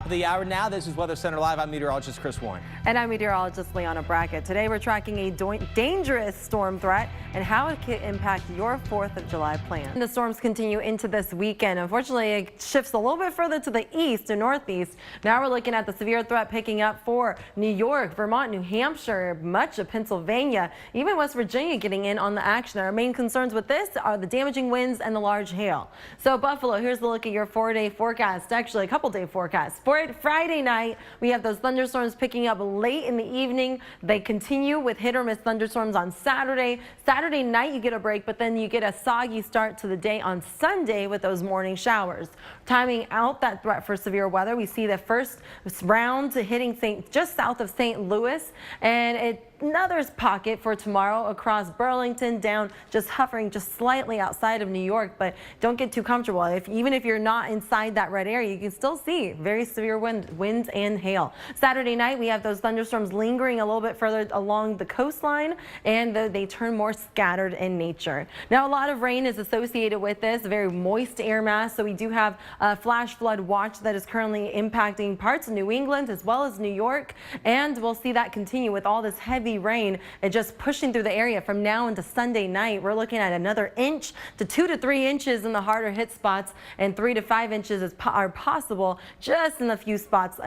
The hour now. This is Weather Center Live. I'm meteorologist Chris Warren. And I'm meteorologist Liana Brackett. Today we're tracking a dangerous storm threat and how it could impact your 4th of July plan. The storms continue into this weekend. Unfortunately, it shifts a little bit further to the east and northeast. Now we're looking at the severe threat picking up for New York, Vermont, New Hampshire, much of Pennsylvania, even West Virginia getting in on the action. Our main concerns with this are the damaging winds and the large hail. So Buffalo, here's a look at your 4-day forecast, actually a couple-day forecast. For Friday night, we have those thunderstorms picking up late in the evening. They continue with hit or miss thunderstorms on Saturday. Saturday night, you get a break, but then you get a soggy start to the day on Sunday with those morning showers. Timing out that threat for severe weather, we see the first round hitting just south of St. Louis, and another pocket for tomorrow across Burlington, down just hovering just slightly outside of New York, but don't get too comfortable. Even if you're not inside that red area, you can still see very severe winds and hail. Saturday night, we have those thunderstorms lingering a little bit further along the coastline, and they turn more scattered in nature. Now, a lot of rain is associated with this, very moist air mass, so we do have a flash flood watch that is currently impacting parts of New England as well as New York, and we'll see that continue with all this heavy rain and just pushing through the area from now into Sunday night. We're looking at another inch to 2 to 3 inches in the harder hit spots, and 3 to 5 inches are possible just in a few spots,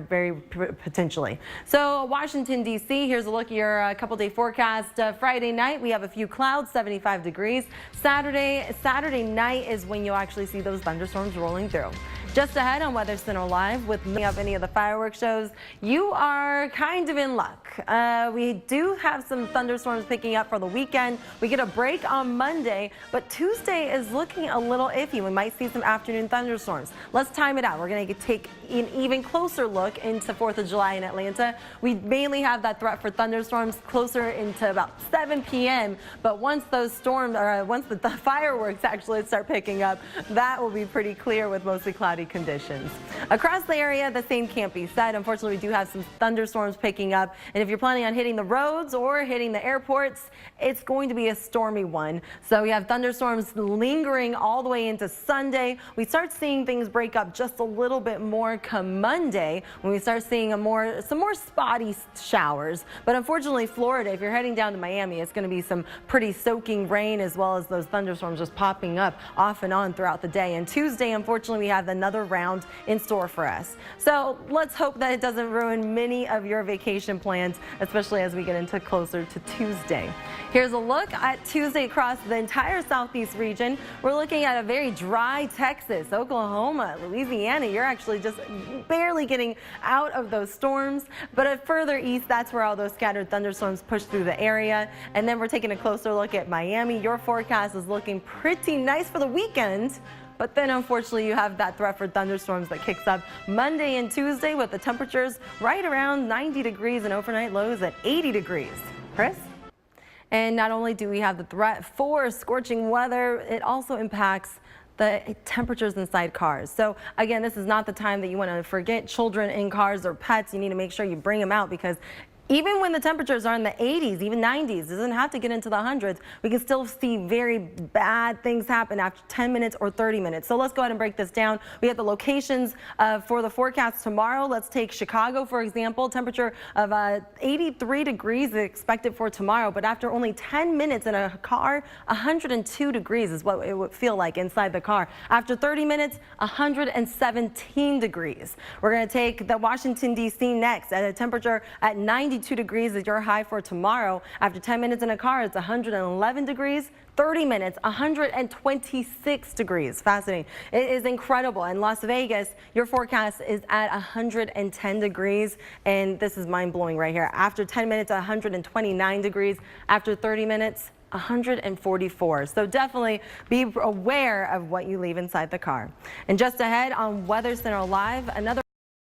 very potentially. So Washington, D.C., here's a look at your couple-day forecast. Friday night, we have a few clouds, 75 degrees. Saturday night is when you'll actually see those thunderstorms rolling through. Just ahead on Weather Center Live, with me up any of the fireworks shows, you are kind of in luck. We do have some thunderstorms picking up for the weekend. We get a break on Monday, but Tuesday is looking a little iffy. We might see some afternoon thunderstorms. Let's time it out. We're going to take an even closer look into 4th of July in Atlanta. We mainly have that threat for thunderstorms closer into about 7 p.m. But once those storms, or once the fireworks actually start picking up, that will be pretty clear with mostly cloudy conditions. Across the area, the same can't be said. Unfortunately, we do have some thunderstorms picking up, and if you're planning on hitting the roads or hitting the airports, it's going to be a stormy one. So we have thunderstorms lingering all the way into Sunday. We start seeing things break up just a little bit more come Monday, when we start seeing some more spotty showers. But unfortunately, Florida, if you're heading down to Miami, it's going to be some pretty soaking rain, as well as those thunderstorms just popping up off and on throughout the day. And Tuesday, unfortunately, we have another round in store for us. So let's hope that it doesn't ruin many of your vacation plans, especially as we get into closer to Tuesday. Here's a look at Tuesday across the entire southeast region. We're looking at a very dry Texas, Oklahoma, Louisiana. You're actually just barely getting out of those storms, but further east, that's where all those scattered thunderstorms push through the area. And then we're taking a closer look at Miami. Your forecast is looking pretty nice for the weekend. But then, unfortunately, you have that threat for thunderstorms that kicks up Monday and Tuesday, with the temperatures right around 90 degrees and overnight lows at 80 degrees. Chris? And not only do we have the threat for scorching weather, it also impacts the temperatures inside cars. So again, this is not the time that you want to forget children in cars or pets. You need to make sure you bring them out, because even when the temperatures are in the 80s, even 90s, it doesn't have to get into the hundreds, we can still see very bad things happen after 10 minutes or 30 minutes. So let's go ahead and break this down. We have the locations for the forecast tomorrow. Let's take Chicago, for example. Temperature of 83 degrees expected for tomorrow, but after only 10 minutes in a car, 102 degrees is what it would feel like inside the car. After 30 minutes, 117 degrees. We're going to take the Washington, D.C. next at a temperature at 92 degrees is your high for tomorrow. After 10 minutes in a car, it's 111 degrees. 30 minutes, 126 degrees. Fascinating. It is incredible. In Las Vegas, your forecast is at 110 degrees, and this is mind-blowing right here. After 10 minutes, 129 degrees. After 30 minutes, 144. So definitely be aware of what you leave inside the car. And just ahead on Weather Center Live, another